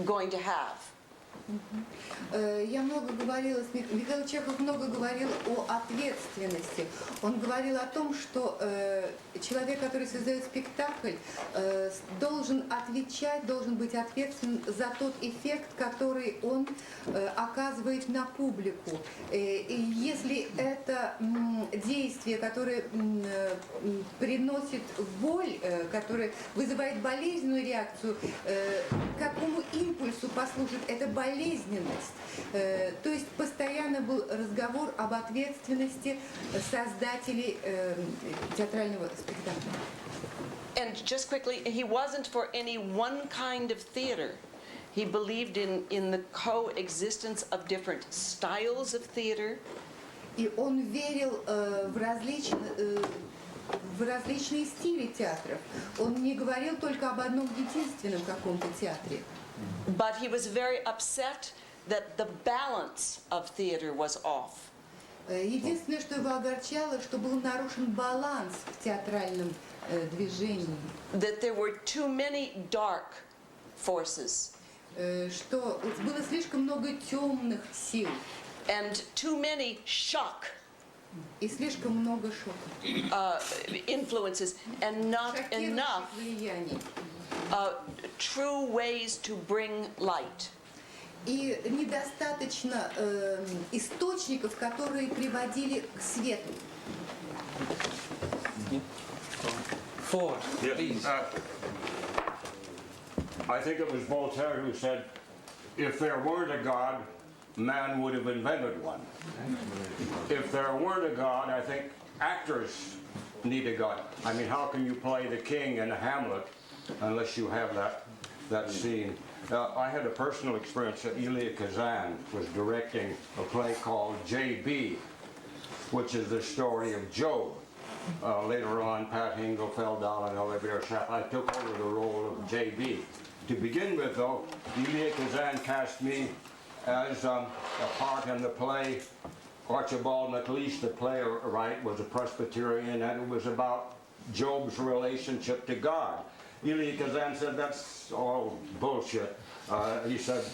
going to have? Я много говорила с Михаил Чехов много говорил о ответственности. Он говорил о том, что человек, который создает спектакль, должен отвечать, должен быть ответственен за тот эффект, который он оказывает на публику. И если это действие, которое приносит боль, которое вызывает болезненную реакцию, какому импульсу послужит эта болезненность? То есть постоянно был разговор об ответственности создателей театрального спектакля. And just quickly, he wasn't for any one kind of theater. He believed in the coexistence of different styles of theater. И он верил в различные стили театров. Он не говорил только об одном единственном каком-то театре. But he was very upset that the balance of theater was off. Единственное, что его огорчало, что был нарушен баланс в театральном движении. That there were too many dark forces. Что было слишком много темных сил. And too many shock. И слишком много шока. Influences and not enough true ways to bring light. И недостаточно источников, которые приводили к свету. Ford, please. I think it was Voltaire who said, if there weren't a God, man would have invented one. If there weren't a God, I think actors need a God. I mean, how can you play the king in Hamlet unless you have that scene? I had a personal experience that Elia Kazan was directing a play called J.B., which is the story of Job. Later on, Pat Hingle fell down and Olivier Schaff. I took over the role of J.B. To begin with, though, Elia Kazan cast me as a part in the play. Archibald MacLeish, the playwright, was a Presbyterian, and it was about Job's relationship to God. Elia Kazan said, that's all bullshit. He said,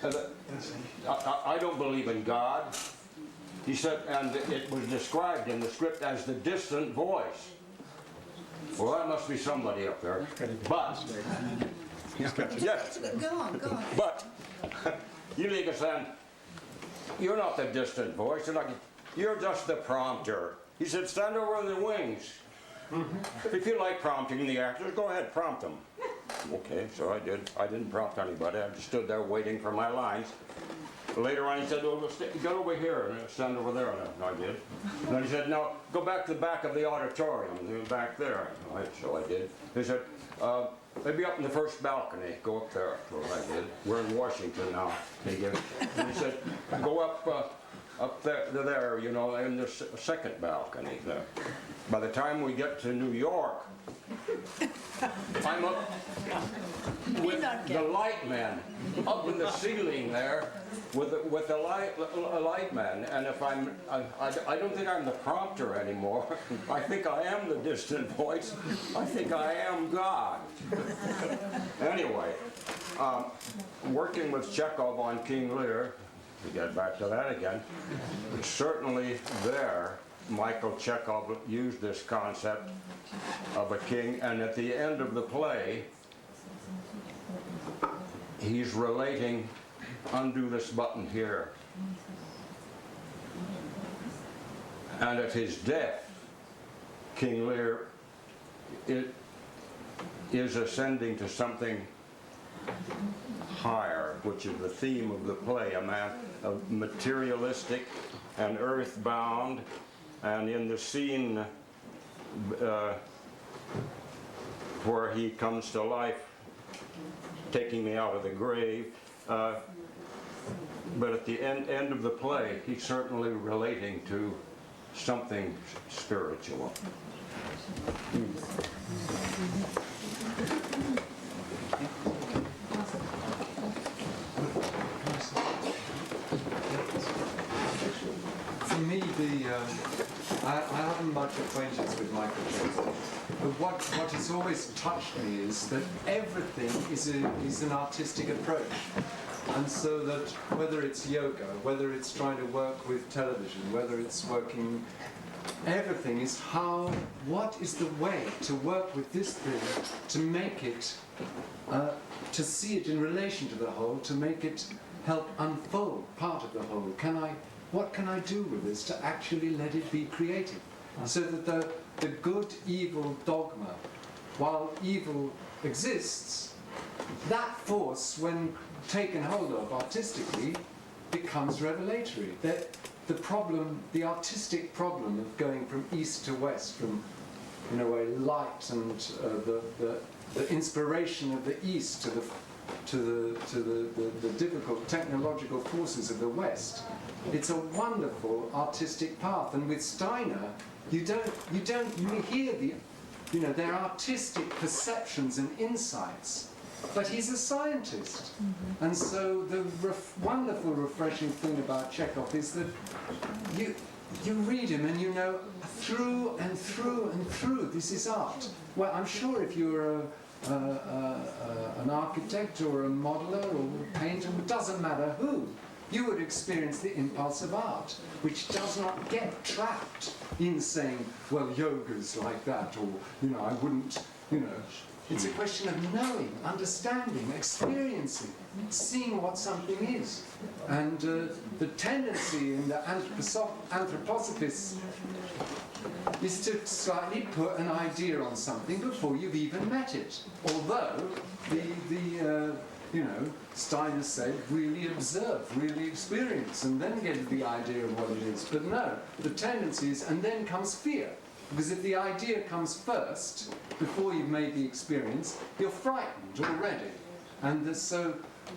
I don't believe in God. He said, and it was described in the script as the distant voice. Well, that must be somebody up there. But, yes. Go on. But, Elia Kazan, you're not the distant voice. You're just the prompter. He said, stand over in the wings. If you like prompting the actors, go ahead, prompt them. Okay, so I did. I didn't prompt anybody. I just stood there waiting for my lines. Later on, he said, well, get over here and stand over there. And I did. And then he said, no, go back to the back of the auditorium, back there. So I did. He said, maybe up in the first balcony. Go up there. So I did. We're in Washington now. And he said, go up there, you know, in the second balcony there. By the time we get to New York, I'm up with the light man up in the ceiling there with the light man, and if I don't think I'm the prompter anymore. I think I am the distant voice. I think I am God. Anyway, working with Chekhov on King Lear, to get back to that again, certainly there, Michael Chekhov used this concept of a king, and at the end of the play, he's relating, undo this button here. And at his death, King Lear is ascending to something higher, which is the theme of the play, a man of materialistic and earthbound. And in the scene where he comes to life, taking me out of the grave, but at the end of the play, he's certainly relating to something spiritual. For me, I haven't much acquaintance with Michael Chekhov, but what has always touched me is that everything is an artistic approach. And so that whether it's yoga, whether it's trying to work with television, whether it's working, everything is what is the way to work with this thing, to make it, to see it in relation to the whole, to make it help unfold part of the whole. What can I do with this to actually let it be creative? So that the good-evil dogma, while evil exists, that force, when taken hold of artistically, becomes revelatory. The artistic problem of going from east to west, from, in a way, light and the inspiration of the east to the difficult technological forces of the west, it's a wonderful artistic path. And with Steiner, you don't hear their artistic perceptions and insights, but he's a scientist. And so the wonderful, refreshing thing about Chekhov is that you read him and you know through and through and through, this is art. Well, I'm sure if you're an architect or a modeler or a painter, it doesn't matter who, you would experience the impulse of art, which does not get trapped in saying, well, yoga's like that, or, I wouldn't, It's a question of knowing, understanding, experiencing, seeing what something is. And the tendency in the anthroposophists is to slightly put an idea on something before you've even met it. Although Steiner said, really observe, really experience, and then get the idea of what it is. But no, the tendency is, and then comes fear. Because if the idea comes first, before you've made the experience, you're frightened already. And so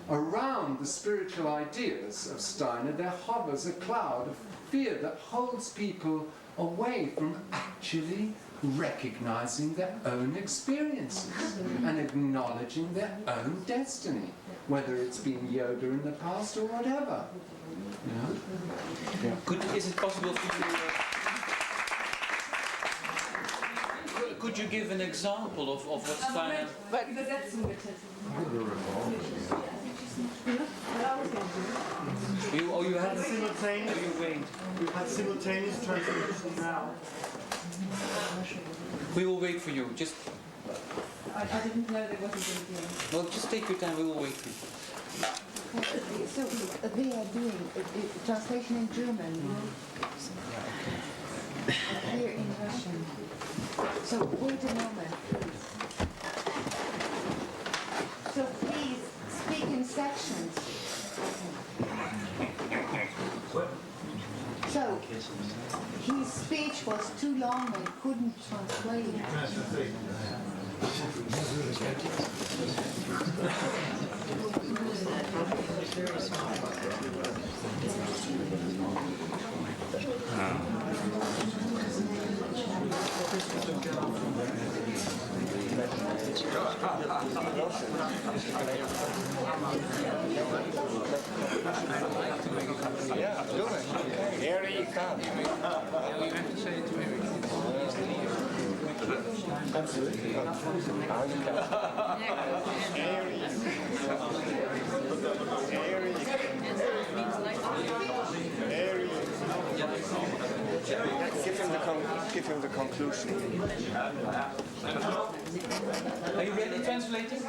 around the spiritual ideas of Steiner, there hovers a cloud of fear that holds people away from actually recognizing their own experiences and acknowledging their own destiny, whether it's been yoga in the past or whatever. Is it possible for you... Could you give an example of what Steiner... You had simultaneous. You had simultaneous translation now. We will wait for you. Just. I didn't know there wasn't going to be. Well, just take your time. We will wait for you. So they are doing translation in German, here in Russian. So wait a moment. So please speak in sections. So his speech was too long and couldn't translate it. Yeah, do it. Here you come. You have to say it to Eric. Absolutely. Give him the conclusion. Are you ready translating?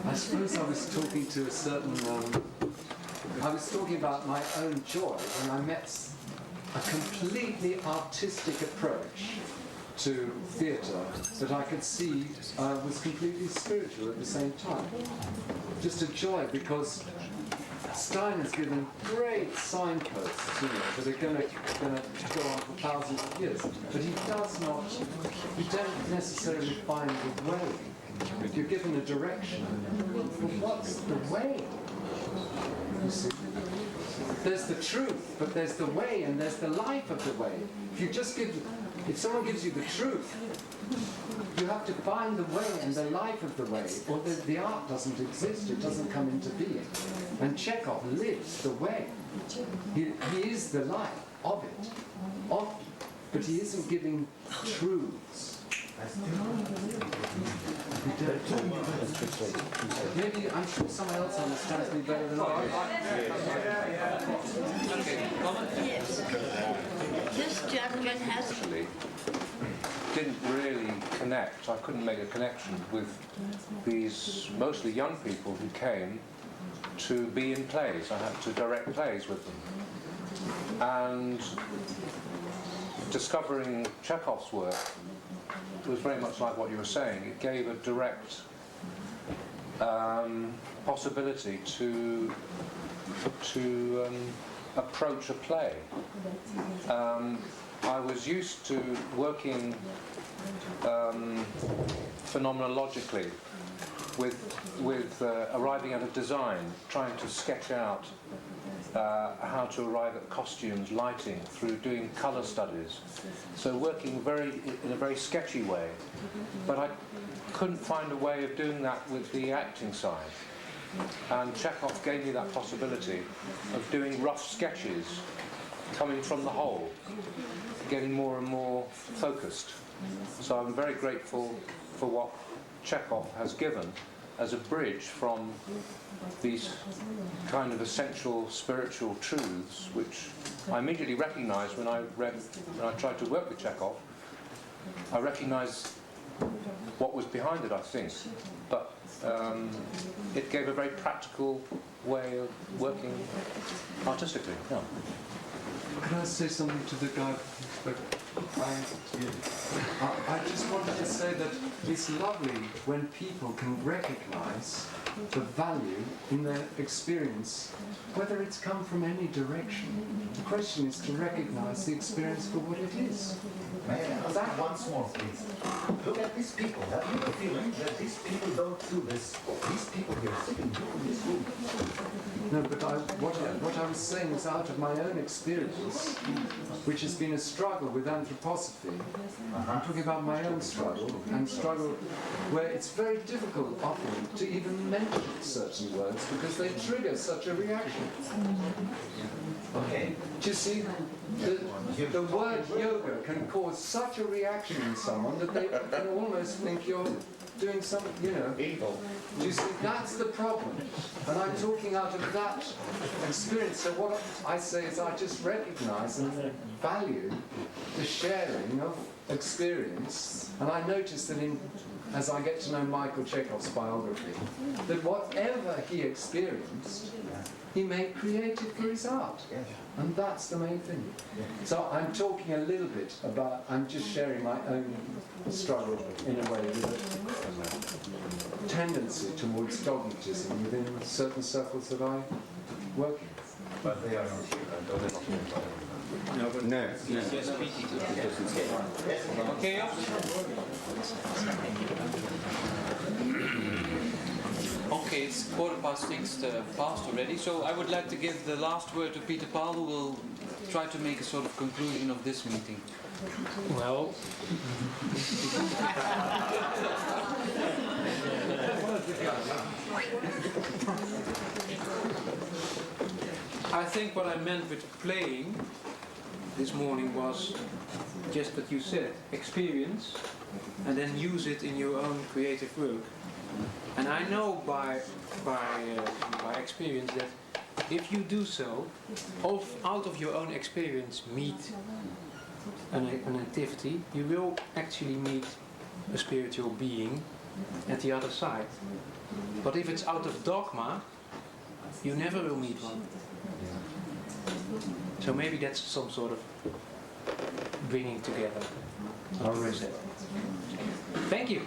I suppose I was talking to a certain... I was talking about my own joy when I met a completely artistic approach to theatre that I could see was completely spiritual at the same time. Just a joy, because Steiner's given great signposts, that are going to go on for thousands of years, but he does not, you don't necessarily find the way. You're given a direction, but what's the way? You see? There's the truth, but there's the way, and there's the life of the way. If someone gives you the truth, you have to find the way and the life of the way, or the art doesn't exist, it doesn't come into being. And Chekhov lives the way. He is the life of it. but he isn't giving truths. Maybe I'm sure someone else understands me better than I. Yes. This gentleman has Actually, didn't really connect. I couldn't make a connection with these mostly young people who came to be in plays. I had to direct plays with them. And discovering Chekhov's work was very much like what you were saying. It gave a direct possibility to approach a play. I was used to working phenomenologically with arriving at a design, trying to sketch out how to arrive at costumes, lighting, through doing colour studies. So working in a very sketchy way. But I couldn't find a way of doing that with the acting side. And Chekhov gave me that possibility of doing rough sketches, coming from the whole, getting more and more focused. So I'm very grateful for what Chekhov has given as a bridge from these kind of essential spiritual truths, which I immediately recognized when I tried to work with Chekhov. I recognized what was behind it, I think, but it gave a very practical way of working artistically. Yeah. Can I say something to the guy? I just wanted to say that it's lovely when people can recognize the value in their experience, whether it's come from any direction. The question is to recognize the experience for what it is. May I ask that once more, please? Look at these people. Have you the feeling that these people don't do this? These people here sitting here in this room. No, but what I was saying is out of my own experience, which has been a struggle with anthroposophy. I'm talking about my own struggle, and struggle where it's very difficult often to even mention certain words because they trigger such a reaction. Okay. Do you see, the word yoga can cause such a reaction in someone that they can almost think you're doing something, evil. Do you see, that's the problem. And I'm talking out of that experience. So what I say is I just recognize and value the sharing of experience. And I notice that as I get to know Michael Chekhov's biography, that whatever he experienced, he made creative for his art. And that's the main thing. So I'm talking a little bit about, I'm just sharing my own struggle in a way with a tendency towards dogmatism within certain circles that I work in. But they are not here. No, but No. he's speaking. Okay. Okay, it's 6:15 past already, so I would like to give the last word to Peter Paul, who will try to make a sort of conclusion of this meeting. Well, I think what I meant with playing this morning was just what you said, experience, and then use it in your own creative work. And I know by experience that if you do so, out of your own experience meet an activity, you will actually meet a spiritual being at the other side. But if it's out of dogma, you never will meet one. So maybe that's some sort of bringing together. I'll raise it. Thank you.